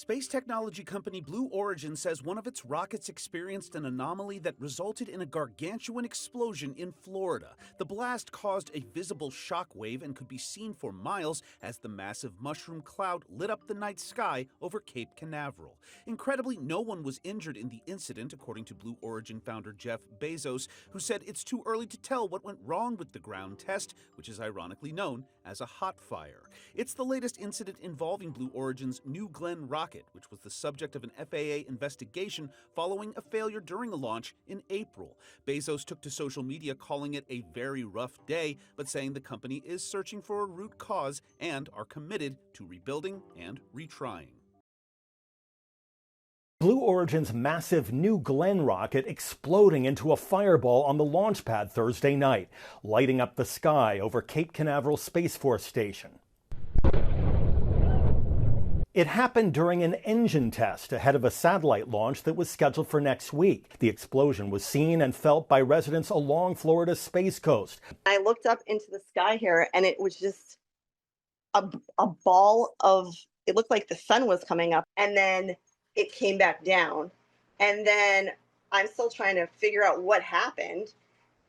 Space technology company Blue Origin says one of its rockets experienced an anomaly that resulted in a gargantuan explosion in Florida. The blast caused a visible shock wave and could be seen for miles as the massive mushroom cloud lit up the night sky over Cape Canaveral. Incredibly, no one was injured in the incident, according to Blue Origin founder Jeff Bezos, who said it's too early to tell what went wrong with the ground test, which is ironically known as a hot fire. It's the latest incident involving Blue Origin's New Glenn rocket, which was the subject of an FAA investigation following a failure during a launch in April. Bezos took to social media calling it a very rough day, but saying the company is searching for a root cause and are committed to rebuilding and retrying. Blue Origin's massive New Glenn rocket exploding into a fireball on the launch pad Thursday night, lighting up the sky over Cape Canaveral Space Force Station. It happened during an engine test ahead of a satellite launch that was scheduled for next week. The explosion was seen and felt by residents along Florida's Space Coast. I looked up into the sky here, and it was just a ball of, it looked like the sun was coming up, and then it came back down. And then I'm still trying to figure out what happened,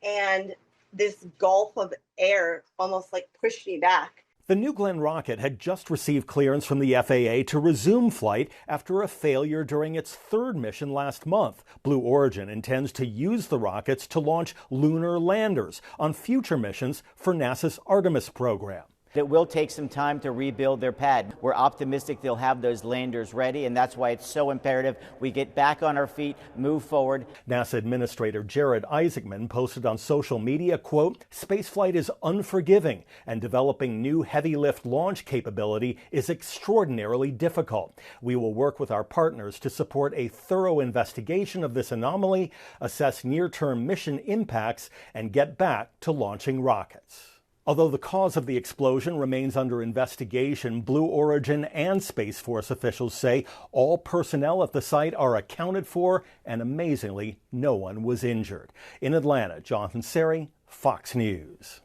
and this gulf of air almost like pushed me back. The New Glenn rocket had just received clearance from the FAA to resume flight after a failure during its third mission last month. Blue Origin intends to use the rockets to launch lunar landers on future missions for NASA's Artemis program. It will take some time to rebuild their pad. We're optimistic they'll have those landers ready, and that's why it's so imperative we get back on our feet, move forward. NASA Administrator Jared Isaacman posted on social media, quote, "Spaceflight is unforgiving, and developing new heavy lift launch capability is extraordinarily difficult. We will work with our partners to support a thorough investigation of this anomaly, assess near-term mission impacts, and get back to launching rockets." Although the cause of the explosion remains under investigation, Blue Origin and Space Force officials say all personnel at the site are accounted for, and amazingly, no one was injured. In Atlanta, Jonathan Seri, Fox News.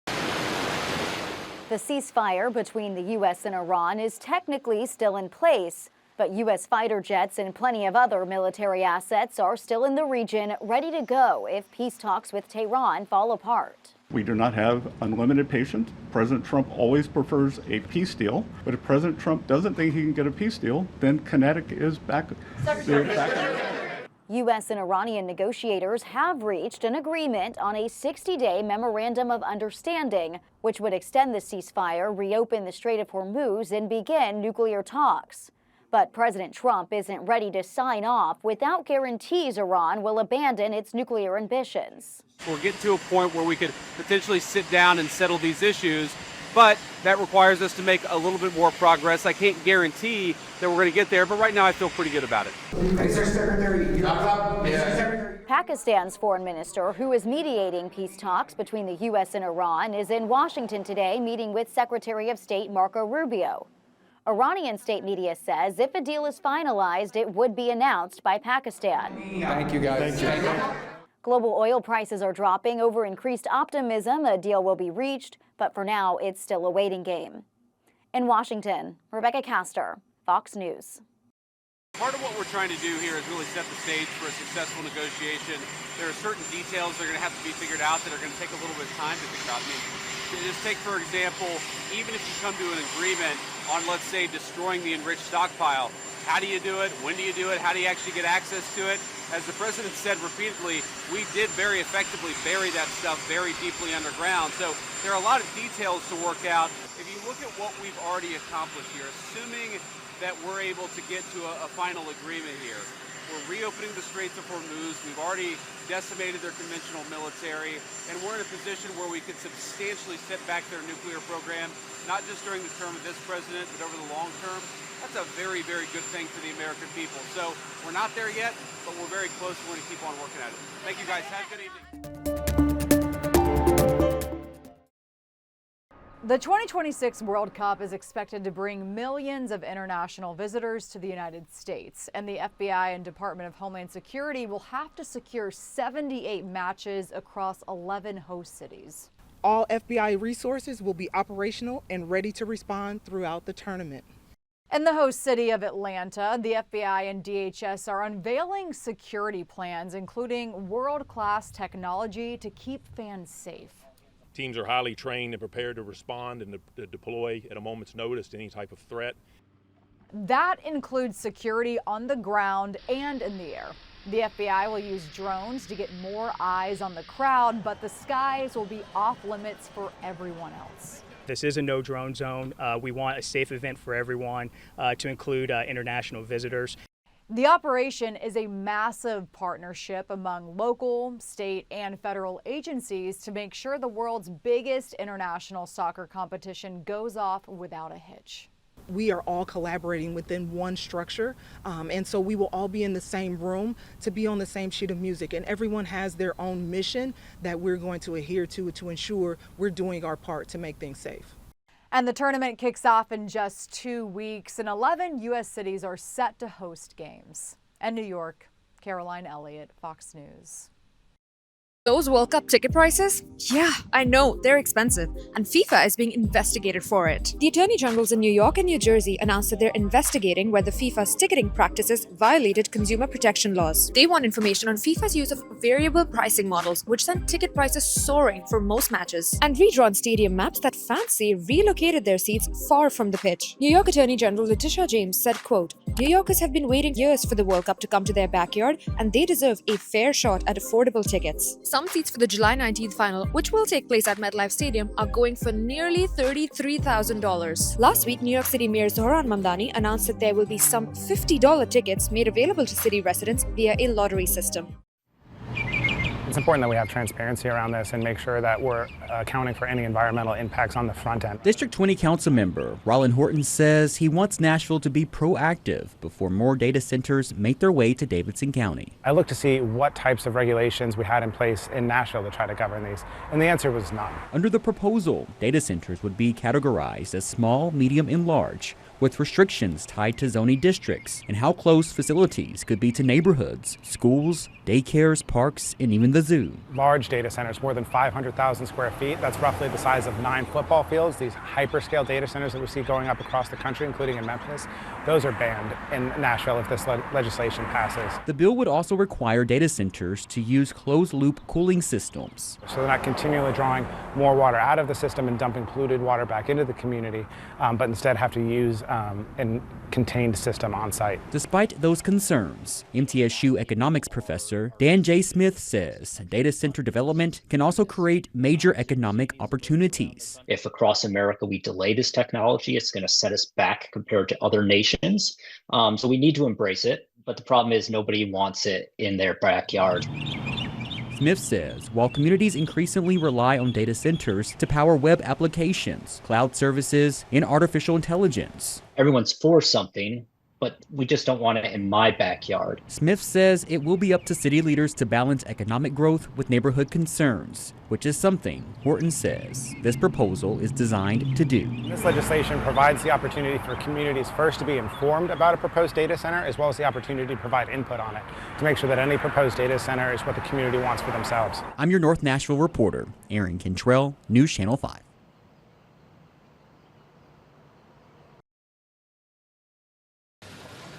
The ceasefire between the U.S. and Iran is technically still in place, but U.S. fighter jets and plenty of other military assets are still in the region, ready to go if peace talks with Tehran fall apart. We do not have unlimited patience. President Trump always prefers a peace deal, but if President Trump doesn't think he can get a peace deal, then kinetic is back. U.S. and Iranian negotiators have reached an agreement on a 60-day memorandum of understanding, which would extend the ceasefire, reopen the Strait of Hormuz, and begin nuclear talks. But President Trump isn't ready to sign off without guarantees Iran will abandon its nuclear ambitions. We're getting to a point where we could potentially sit down and settle these issues, but that requires us to make a little bit more progress. I can't guarantee that we're going to get there, but right now I feel pretty good about it. Pakistan's foreign minister, who is mediating peace talks between the U.S. and Iran, is in Washington today meeting with Secretary of State Marco Rubio. Iranian state media says if a deal is finalized, it would be announced by Pakistan. Thank you, guys. Thank you. Global oil prices are dropping over increased optimism a deal will be reached, but for now, it's still a waiting game. In Washington, Rebecca Castor, Fox News. Part of what we're trying to do here is really set the stage for a successful negotiation. There are certain details that are going to have to be figured out that are going to take a little bit of time to figure out. I mean, just take, for example, even if you come to an agreement on, let's say, destroying the enriched stockpile, how do you do it? When do you do it? How do you actually get access to it? As the president said repeatedly, we did very effectively bury that stuff very deeply underground. So there are a lot of details to work out. If you look at what we've already accomplished here, assuming that we're able to get to a final agreement here, we're reopening the Straits of Hormuz. We've already decimated their conventional military, and we're in a position where we could substantially set back their nuclear program, not just during the term of this president, but over the long term. That's a very, very good thing for the American people. So we're not there yet, but we're very close. We're going to keep on working at it. Thank you, guys. Have a good evening. The 2026 World Cup is expected to bring millions of international visitors to the United States, and the FBI and Department of Homeland Security will have to secure 78 matches across 11 host cities. All FBI resources will be operational and ready to respond throughout the tournament. In the host city of Atlanta, the FBI and DHS are unveiling security plans, including world-class technology to keep fans safe. Teams are highly trained and prepared to respond and to deploy at a moment's notice to any type of threat. That includes security on the ground and in the air. The FBI will use drones to get more eyes on the crowd, but the skies will be off limits for everyone else. This is a no drone zone. We want a safe event for everyone, to include international visitors. The operation is a massive partnership among local, state, and federal agencies to make sure the world's biggest international soccer competition goes off without a hitch. We are all collaborating within one structure, and so we will all be in the same room to be on the same sheet of music, and everyone has their own mission that we're going to adhere to ensure we're doing our part to make things safe. And the tournament kicks off in just 2 weeks, and 11 U.S. cities are set to host games. In New York, Caroline Elliott, Fox News. Those World Cup ticket prices? Yeah, I know, they're expensive, and FIFA is being investigated for it. The Attorney Generals in New York and New Jersey announced that they're investigating whether FIFA's ticketing practices violated consumer protection laws. They want information on FIFA's use of variable pricing models, which sent ticket prices soaring for most matches, and redrawn stadium maps that fans say relocated their seats far from the pitch. New York Attorney General Letitia James said, quote, "New Yorkers have been waiting years for the World Cup to come to their backyard, and they deserve a fair shot at affordable tickets." Some seats for the July 19th final, which will take place at MetLife Stadium, are going for nearly $33,000. Last week, New York City Mayor Zohran Mamdani announced that there will be some $50 tickets made available to city residents via a lottery system. It's important that we have transparency around this and make sure that we're accounting for any environmental impacts on the front end. District 20 Council member Rollin Horton says he wants Nashville to be proactive before more data centers make their way to Davidson County. I looked to see what types of regulations we had in place in Nashville to try to govern these, and the answer was none. Under the proposal, data centers would be categorized as small, medium, and large, with restrictions tied to zoning districts and how close facilities could be to neighborhoods, schools, daycares, parks, and even the zoo. Large data centers, more than 500,000 square feet, that's roughly the size of 9 football fields. These hyperscale data centers that we see going up across the country, including in Memphis, those are banned in Nashville if this legislation passes. The bill would also require data centers to use closed-loop cooling systems. So they're not continually drawing more water out of the system and dumping polluted water back into the community, but instead have to use a contained system on site. Despite those concerns, MTSU economics professor Dan J. Smith says data center development can also create major economic opportunities. If across America we delay this technology, it's going to set us back compared to other nations. So we need to embrace it. But the problem is nobody wants it in their backyard. Smith says while communities increasingly rely on data centers to power web applications, cloud services, and artificial intelligence, everyone's for something, but we just don't want it in my backyard. Smith says it will be up to city leaders to balance economic growth with neighborhood concerns, which is something Horton says this proposal is designed to do. This legislation provides the opportunity for communities first to be informed about a proposed data center, as well as the opportunity to provide input on it, to make sure that any proposed data center is what the community wants for themselves. I'm your North Nashville reporter, Aaron Cantrell, News Channel 5.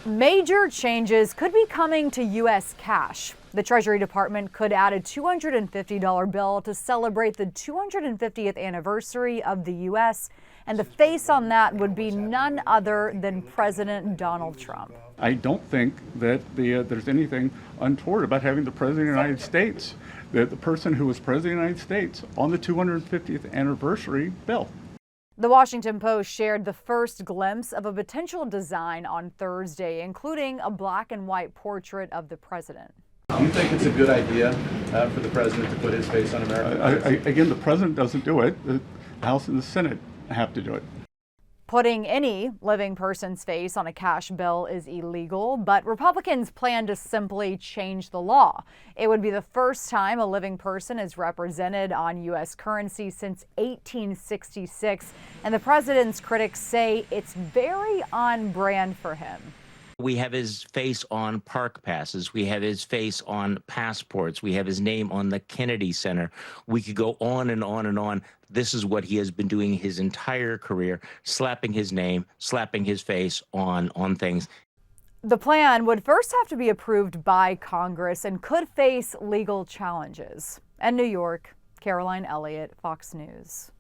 Major changes could be coming to U.S. cash. The Treasury Department could add a $250 bill to celebrate the 250th anniversary of the U.S., and the face on that would be none other than President Donald Trump. I don't think that there's anything untoward about having the President of the United States, the person who was President of the United States, on the 250th anniversary bill. The Washington Post shared the first glimpse of a potential design on Thursday, including a black and white portrait of the president. Do you think it's a good idea for the president to put his face on America? Again, the president doesn't do it. The House and the Senate have to do it. Putting any living person's face on a cash bill is illegal, but Republicans plan to simply change the law. It would be the first time a living person is represented on U.S. currency since 1866, and the president's critics say it's very on brand for him. We have his face on park passes. We have his face on passports. We have his name on the Kennedy Center. We could go on and on and on. This is what he has been doing his entire career, slapping his name, slapping his face on things. The plan would first have to be approved by Congress and could face legal challenges. In New York, Caroline Elliott, Fox News.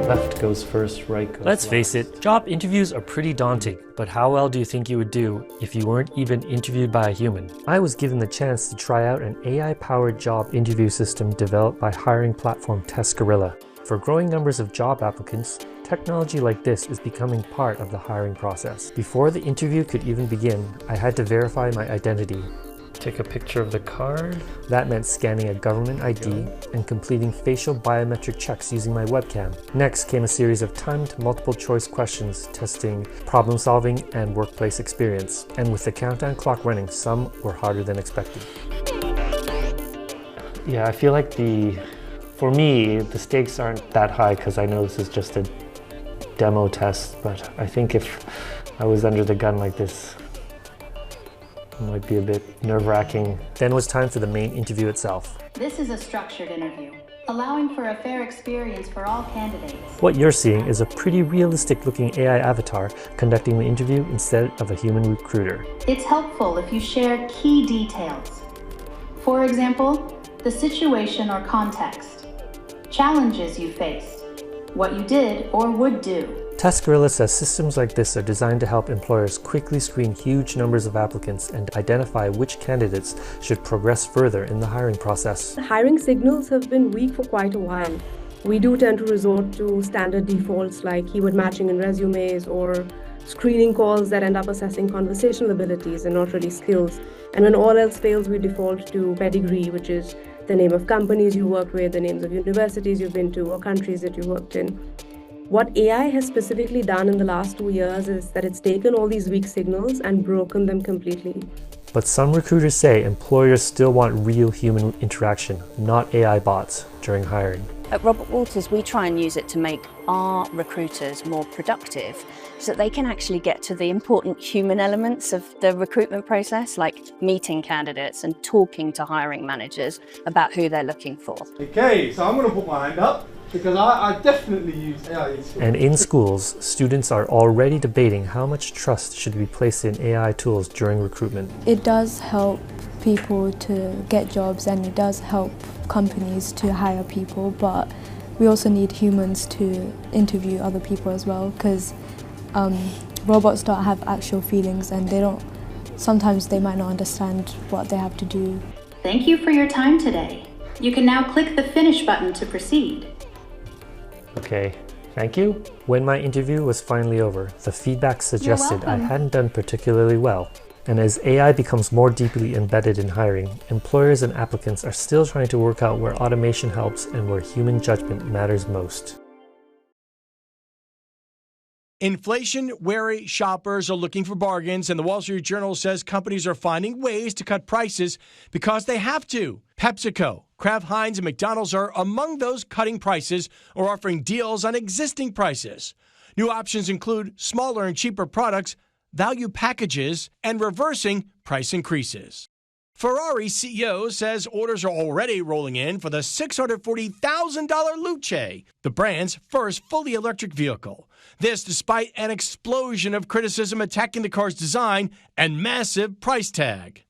Left goes first, right goes Let's last. face it, job interviews are pretty daunting, but how well do you think you would do if you weren't even interviewed by a human? I was given the chance to try out an AI-powered job interview system developed by hiring platform Testgorilla. For growing numbers of job applicants, technology like this is becoming part of the hiring process. Before the interview could even begin, I had to verify my identity. Take a picture of the card. That meant scanning a government ID and completing facial biometric checks using my webcam. Next came a series of timed multiple choice questions testing problem solving and workplace experience. And with the countdown clock running, some were harder than expected. Yeah, I feel like for me, the stakes aren't that high because I know this is just a demo test, but I think if I was under the gun like this, it might be a bit nerve-wracking. Then it was time for the main interview itself. This is a structured interview, allowing for a fair experience for all candidates. What you're seeing is a pretty realistic-looking AI avatar conducting the interview instead of a human recruiter. It's helpful if you share key details. For example, the situation or context, challenges you faced, what you did or would do. Testgorilla says systems like this are designed to help employers quickly screen huge numbers of applicants and identify which candidates should progress further in the hiring process. Hiring signals have been weak for quite a while. We do tend to resort to standard defaults like keyword matching in resumes or screening calls that end up assessing conversational abilities and not really skills. And when all else fails, we default to pedigree, which is the name of companies you worked with, the names of universities you've been to, or countries that you worked in. What AI has specifically done in the last 2 years is that it's taken all these weak signals and broken them completely. But some recruiters say employers still want real human interaction, not AI bots, during hiring. At Robert Walters, we try and use it to make our recruiters more productive so that they can actually get to the important human elements of the recruitment process, like meeting candidates and talking to hiring managers about who they're looking for. Okay, so I'm going to put my hand up because I definitely use AI in schools. And in schools, students are already debating how much trust should be placed in AI tools during recruitment. It does help people to get jobs and it does help companies to hire people, but we also need humans to interview other people as well, because robots don't have actual feelings and sometimes they might not understand what they have to do. Thank you for your time today. You can now click the finish button to proceed. Okay, thank you. When my interview was finally over, the feedback suggested I hadn't done particularly well. And as AI becomes more deeply embedded in hiring, employers and applicants are still trying to work out where automation helps and where human judgment matters most. Inflation-wary shoppers are looking for bargains, and the Wall Street Journal says companies are finding ways to cut prices because they have to. PepsiCo, Kraft Heinz, and McDonald's are among those cutting prices or offering deals on existing prices. New options include smaller and cheaper products, value packages, and reversing price increases. Ferrari CEO says orders are already rolling in for the $640,000 Luce, the brand's first fully electric vehicle. This despite an explosion of criticism attacking the car's design and massive price tag.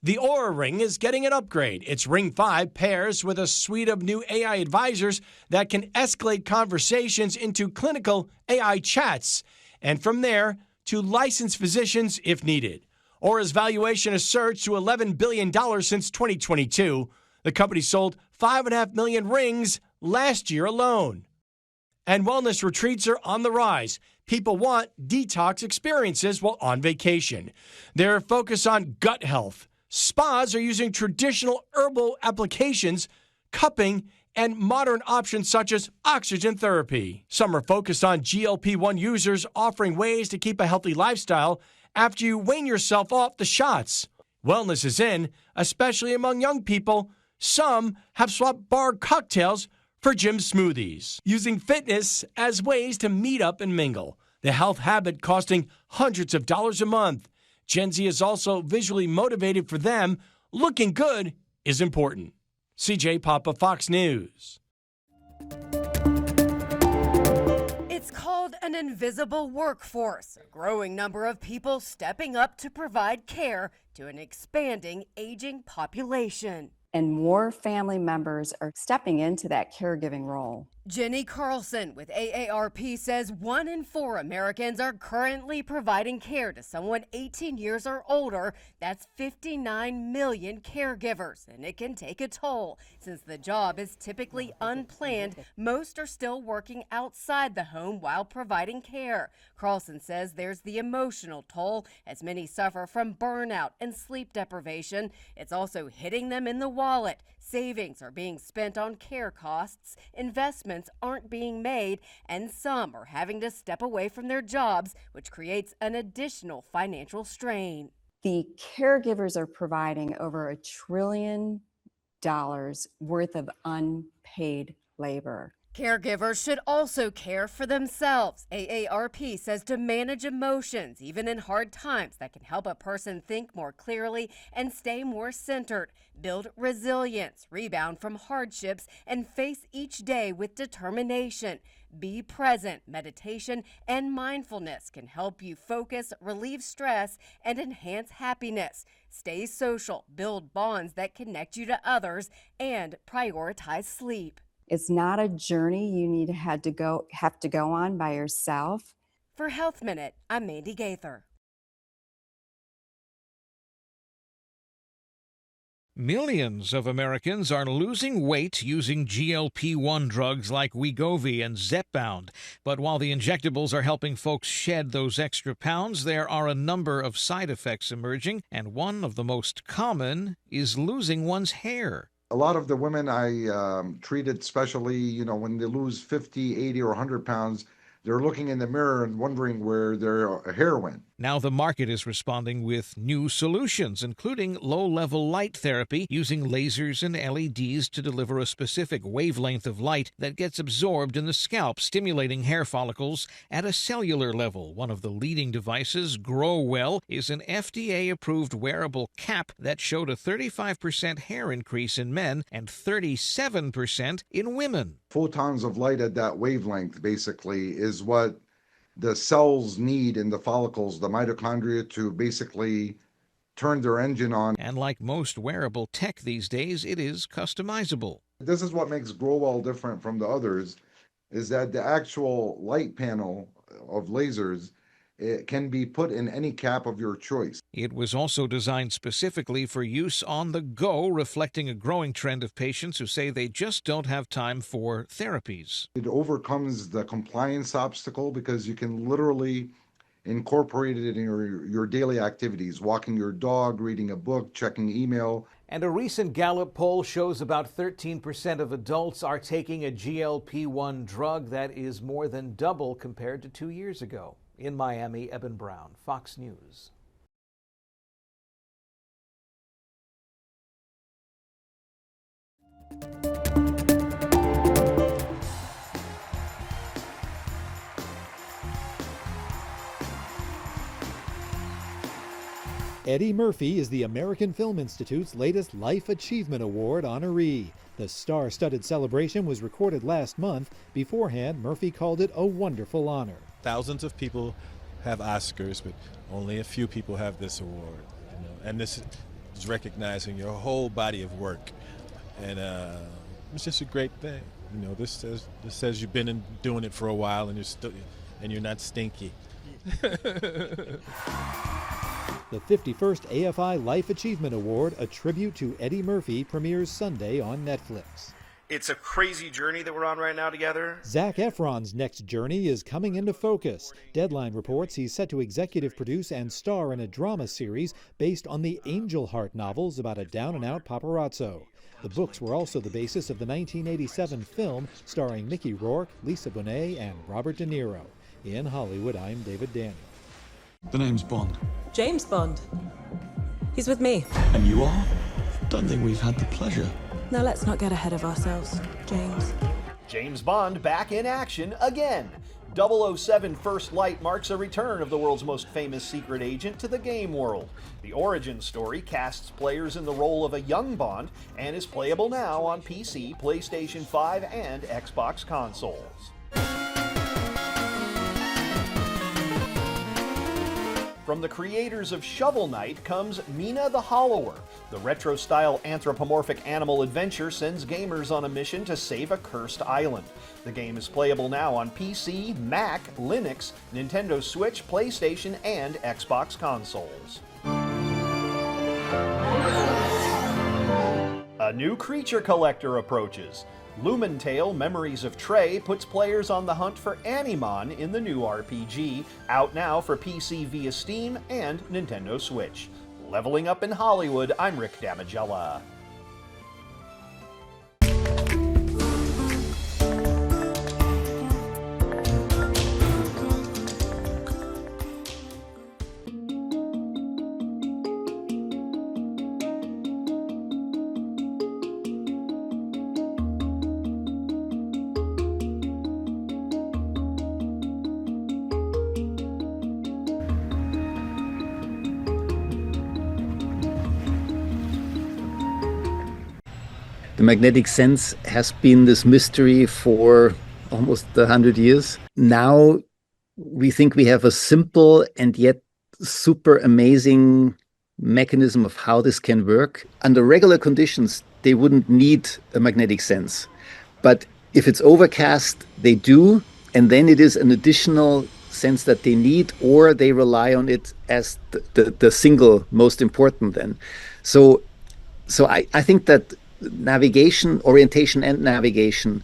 The Oura Ring is getting an upgrade. Its Ring 5 pairs with a suite of new AI advisors that can escalate conversations into clinical AI chats, and from there to licensed physicians if needed. Aura's valuation has surged to $11 billion since 2022. The company sold 5.5 million rings last year alone. And wellness retreats are on the rise. People want detox experiences while on vacation. They're focused on gut health. Spas are using traditional herbal applications, cupping, and modern options such as oxygen therapy. Some are focused on GLP-1 users offering ways to keep a healthy lifestyle after you wean yourself off the shots. Wellness is in, especially among young people. Some have swapped bar cocktails for Jim Smoothies, using fitness as ways to meet up and mingle. The health habit costing hundreds of dollars a month. Gen Z is also visually motivated for them. Looking good is important. CJ Papa, Fox News. It's called an invisible workforce, a growing number of people stepping up to provide care to an expanding aging population. And more family members are stepping into that caregiving role. Jenny Carlson with AARP says 1 in 4 Americans are currently providing care to someone 18 years or older. That's 59 million caregivers, and it can take a toll. Since the job is typically unplanned, most are still working outside the home while providing care. Carlson says there's the emotional toll, as many suffer from burnout and sleep deprivation. It's also hitting them in the wallet. Savings are being spent on care costs, investments aren't being made, and some are having to step away from their jobs, which creates an additional financial strain. The caregivers are providing over $1 trillion worth of unpaid labor. Caregivers should also care for themselves. AARP says to manage emotions, even in hard times, that can help a person think more clearly and stay more centered, build resilience, rebound from hardships, and face each day with determination. Be present. Meditation and mindfulness can help you focus, relieve stress, and enhance happiness. Stay social, build bonds that connect you to others, and prioritize sleep. It's not a journey you have to go on by yourself. For Health Minute, I'm Mandy Gaither. Millions of Americans are losing weight using GLP-1 drugs like Wegovy and Zepbound. But while the injectables are helping folks shed those extra pounds, there are a number of side effects emerging, and one of the most common is losing one's hair. A lot of the women I treated, especially, when they lose 50, 80, or 100 pounds, they're looking in the mirror and wondering where their hair went. Now the market is responding with new solutions, including low-level light therapy using lasers and LEDs to deliver a specific wavelength of light that gets absorbed in the scalp, stimulating hair follicles at a cellular level. One of the leading devices, Grow Well, is an FDA-approved wearable cap that showed a 35% hair increase in men and 37% in women. Photons of light at that wavelength, basically, is what the cells need in the follicles, the mitochondria, to basically turn their engine on. And like most wearable tech these days, it is customizable. This is what makes GrowWell different from the others, is that the actual light panel of lasers, it can be put in any cap of your choice. It was also designed specifically for use on the go, reflecting a growing trend of patients who say they just don't have time for therapies. It overcomes the compliance obstacle because you can literally incorporate it in your daily activities, walking your dog, reading a book, checking email. And a recent Gallup poll shows about 13% of adults are taking a GLP-1 drug. That is more than double compared to 2 years ago. In Miami, Eben Brown, Fox News. Eddie Murphy is the American Film Institute's latest Life Achievement Award honoree. The star-studded celebration was recorded last month. Beforehand, Murphy called it a wonderful honor. Thousands of people have Oscars, but only a few people have this award. And this is recognizing your whole body of work. And it's just a great thing. This says you've been doing it for a while and you're not stinky. The 51st AFI Life Achievement Award, a tribute to Eddie Murphy, premieres Sunday on Netflix. It's a crazy journey that we're on right now together. Zac Efron's next journey is coming into focus. Deadline reports he's set to executive produce and star in a drama series based on the Angel Heart novels about a down-and-out paparazzo. The books were also the basis of the 1987 film starring Mickey Rourke, Lisa Bonet, and Robert De Niro. In Hollywood, I'm David Daniel. The name's Bond. James Bond. He's with me. And you are? Don't think we've had the pleasure. Now let's not get ahead of ourselves, James. James Bond back in action again. 007 First Light marks a return of the world's most famous secret agent to the game world. The origin story casts players in the role of a young Bond and is playable now on PC, PlayStation 5, and Xbox consoles. From the creators of Shovel Knight comes Mina the Hollower. The retro-style anthropomorphic animal adventure sends gamers on a mission to save a cursed island. The game is playable now on PC, Mac, Linux, Nintendo Switch, PlayStation, and Xbox consoles. A new creature collector approaches. Lumentale Memories of Trey puts players on the hunt for Animon in the new RPG, out now for PC via Steam and Nintendo Switch. Leveling Up in Hollywood, I'm Rick Damigella. The magnetic sense has been this mystery for almost 100 years. Now we think we have a simple and yet super amazing mechanism of how this can work. Under regular conditions, they wouldn't need a magnetic sense. But if it's overcast, they do. And then it is an additional sense that they need, or they rely on it as the single most important then. So I think that navigation, orientation and navigation,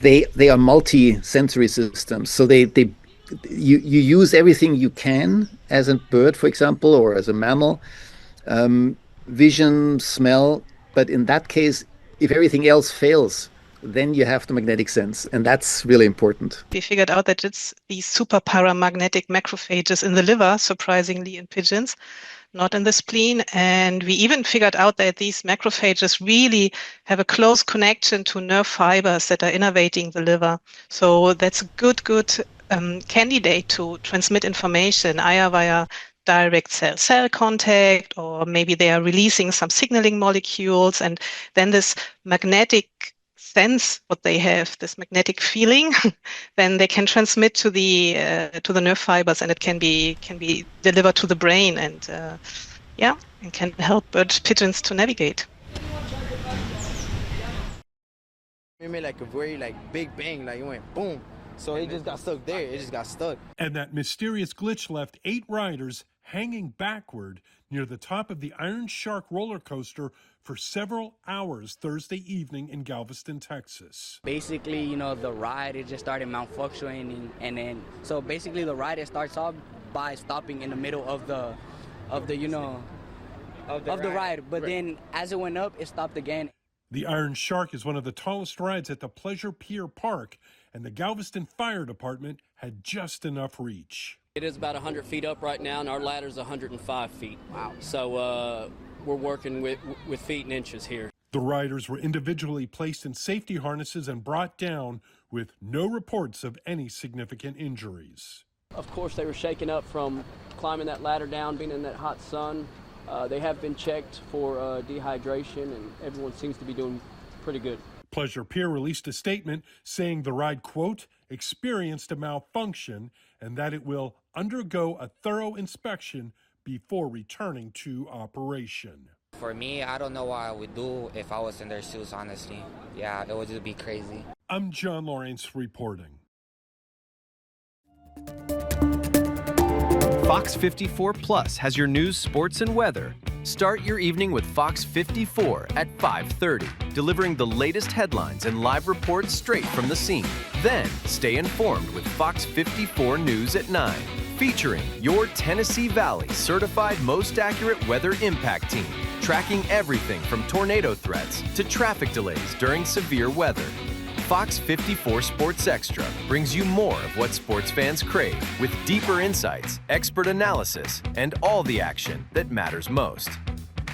they are multi-sensory systems. So you use everything you can as a bird, for example, or as a mammal, vision, smell. But in that case, if everything else fails, then you have the magnetic sense, and that's really important. We figured out that it's these super paramagnetic macrophages in the liver, surprisingly in pigeons, not in the spleen. And we even figured out that these macrophages really have a close connection to nerve fibers that are innervating the liver. So that's a good candidate to transmit information either via direct cell-cell contact, or maybe they are releasing some signaling molecules, and then this magnetic sense what they have, this magnetic feeling, then they can transmit to the nerve fibers, and it can be delivered to the brain, and and can help bird pigeons to navigate. It made like a very big bang, like it went boom. So it just got stuck there. It just got stuck. And that mysterious glitch left 8 riders hanging backward near the top of the Iron Shark roller coaster for several hours Thursday evening in Galveston, Texas. Basically, the ride, it just started malfunctioning, and then so basically the ride, it starts off by stopping in the middle of the ride, but then as it went up, it stopped again. The Iron Shark is one of the tallest rides at the Pleasure Pier Park, and the Galveston Fire Department had just enough reach. It is about 100 feet up right now, and our ladder is 105 feet. Wow. So we're working with feet and inches here. The riders were individually placed in safety harnesses and brought down with no reports of any significant injuries. Of course, they were shaken up from climbing that ladder down, being in that hot sun. They have been checked for dehydration, and everyone seems to be doing pretty good. Pleasure Pier released a statement saying the ride, quote, experienced a malfunction and that it will undergo a thorough inspection before returning to operation. For me, I don't know what I would do if I was in their shoes, honestly. Yeah, it would just be crazy. I'm John Lawrence reporting. Fox 54 Plus has your news, sports, and weather. Start your evening with Fox 54 at 5:30, delivering the latest headlines and live reports straight from the scene. Then, stay informed with Fox 54 News at 9, featuring your Tennessee Valley certified most accurate weather impact team, tracking everything from tornado threats to traffic delays during severe weather. Fox 54 Sports Extra brings you more of what sports fans crave, with deeper insights, expert analysis, and all the action that matters most.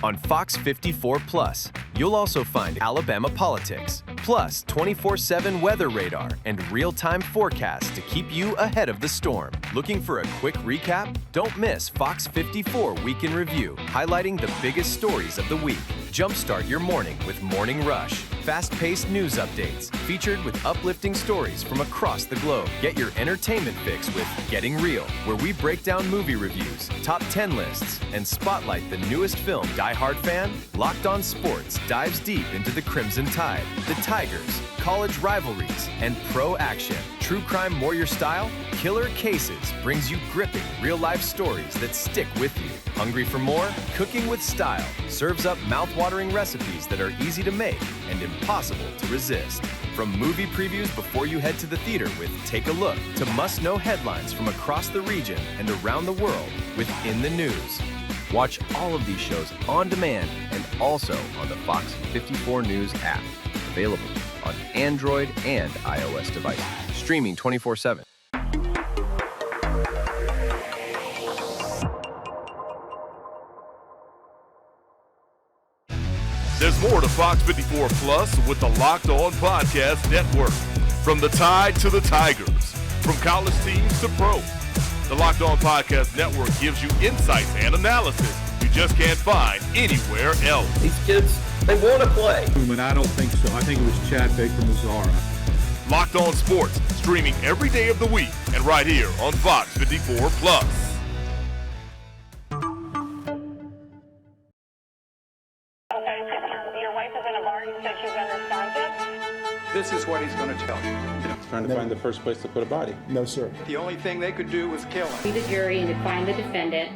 On Fox 54 Plus, you'll also find Alabama politics, Plus, 24/7 weather radar and real-time forecasts to keep you ahead of the storm. Looking for a quick recap? Don't miss Fox 54 Week in Review, highlighting the biggest stories of the week. Jumpstart your morning with Morning Rush. Fast-paced news updates, featured with uplifting stories from across the globe. Get your entertainment fix with Getting Real, where we break down movie reviews, top 10 lists, and spotlight the newest film. Die Hard fan? Locked On Sports dives deep into the Crimson Tide, the Tigers, college rivalries, and pro action. True crime warrior style? Killer Cases brings you gripping real-life stories that stick with you. Hungry for more? Cooking with Style serves up mouth-watering recipes that are easy to make and impossible to resist. From movie previews before you head to the theater with Take a Look, to must-know headlines from across the region and around the world with In the News. Watch all of these shows on demand and also on the Fox 54 News app. Available on Android and iOS devices. Streaming 24/7. There's more to Fox 54 Plus with the Locked On Podcast Network. From the Tide to the Tigers, from college teams to pro. The Locked On Podcast Network gives you insights and analysis you just can't find anywhere else. These kids, they want to play. But I don't think so. I think it was Chad Baker-Mazzara. Locked On Sports, streaming every day of the week and right here on Fox 54 Plus. This is what he's going to tell you. Trying to find the first place to put a body. No, sir. The only thing they could do was kill him. Be the jury and to find the defendant